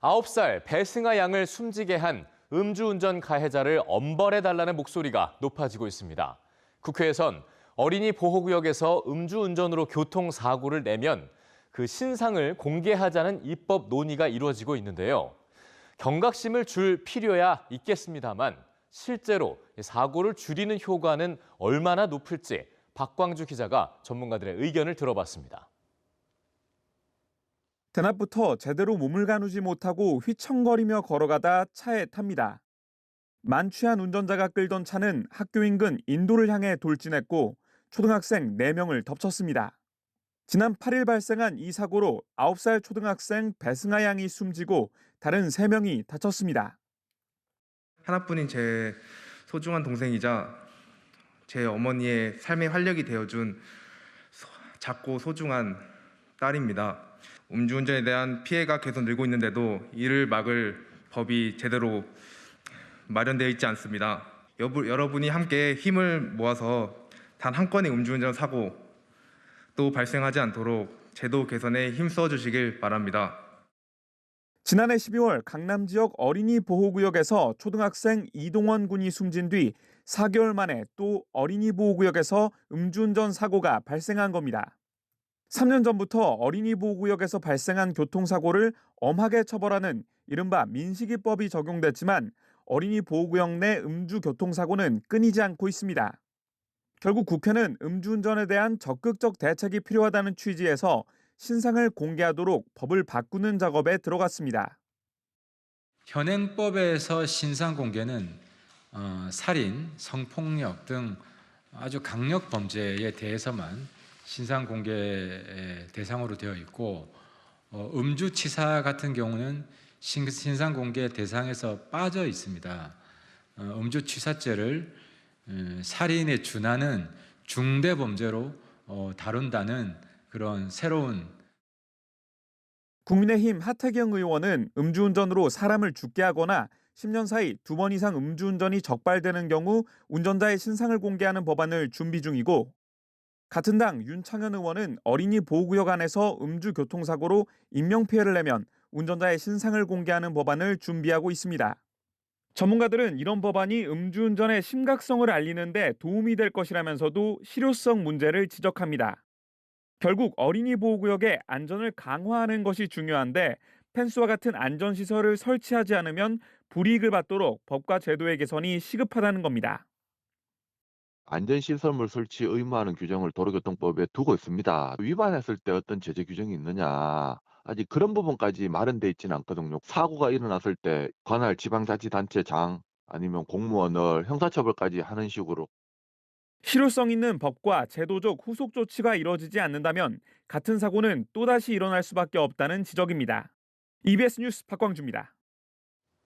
9살 배승아 양을 숨지게 한 음주운전 가해자를 엄벌해달라는 목소리가 높아지고 있습니다. 국회에선 어린이 보호구역에서 음주운전으로 교통사고를 내면 그 신상을 공개하자는 입법 논의가 이루어지고 있는데요. 경각심을 줄 필요야 있겠습니다만 실제로 사고를 줄이는 효과는 얼마나 높을지 박광주 기자가 전문가들의 의견을 들어봤습니다. 대낮부터 제대로 몸을 가누지 못하고 휘청거리며 걸어가다 차에 탑니다. 만취한 운전자가 끌던 차는 학교 인근 인도를 향해 돌진했고 초등학생 4명을 덮쳤습니다. 지난 8일 발생한 이 사고로 9살 초등학생 배승아 양이 숨지고 다른 3명이 다쳤습니다. 하나뿐인 제 소중한 동생이자 제 어머니의 삶의 활력이 되어준 작고 소중한 딸입니다. 음주운전에 대한 피해가 계속 늘고 있는데도 이를 막을 법이 제대로 마련되어 있지 않습니다. 여러분이 함께 힘을 모아서 단 한 건의 음주운전 사고 또 발생하지 않도록 제도 개선에 힘써 주시길 바랍니다. 지난해 12월 강남 지역 어린이 보호구역에서 초등학생 이동원 군이 숨진 뒤 4개월 만에 또 어린이 보호구역에서 음주운전 사고가 발생한 겁니다. 3년 전부터 어린이 보호구역에서 발생한 교통사고를 엄하게 처벌하는 이른바 민식이법이 적용됐지만 어린이 보호구역 내 음주 교통사고는 끊이지 않고 있습니다. 결국 국회는 음주운전에 대한 적극적 대책이 필요하다는 취지에서 신상을 공개하도록 법을 바꾸는 작업에 들어갔습니다. 현행법에서 신상 공개는 살인, 성폭력 등 아주 강력 범죄에 대해서만 신상 공개 대상으로 되어 있고 음주치사 같은 경우는 신상 공개 대상에서 빠져 있습니다. 음주치사죄를 살인에 준하는 중대범죄로 다룬다는 그런 새로운 국민의힘 하태경 의원은 음주운전으로 사람을 죽게 하거나 10년 사이 2번 이상 음주운전이 적발되는 경우 운전자의 신상을 공개하는 법안을 준비 중이고 같은 당 윤창현 의원은 어린이 보호구역 안에서 음주교통사고로 인명피해를 내면 운전자의 신상을 공개하는 법안을 준비하고 있습니다. 전문가들은 이런 법안이 음주운전의 심각성을 알리는 데 도움이 될 것이라면서도 실효성 문제를 지적합니다. 결국 어린이 보호구역의 안전을 강화하는 것이 중요한데 펜스와 같은 안전시설을 설치하지 않으면 불이익을 받도록 법과 제도의 개선이 시급하다는 겁니다. 안전시설물 설치 의무화하는 규정을 도로교통법에 두고 있습니다. 위반했을 때 어떤 제재 규정이 있느냐. 아직 그런 부분까지 마련돼 있지는 않거든요. 사고가 일어났을 때 관할 지방자치단체장 아니면 공무원을 형사처벌까지 하는 식으로. 실효성 있는 법과 제도적 후속 조치가 이뤄지지 않는다면 같은 사고는 또다시 일어날 수밖에 없다는 지적입니다. EBS 뉴스 박광주입니다.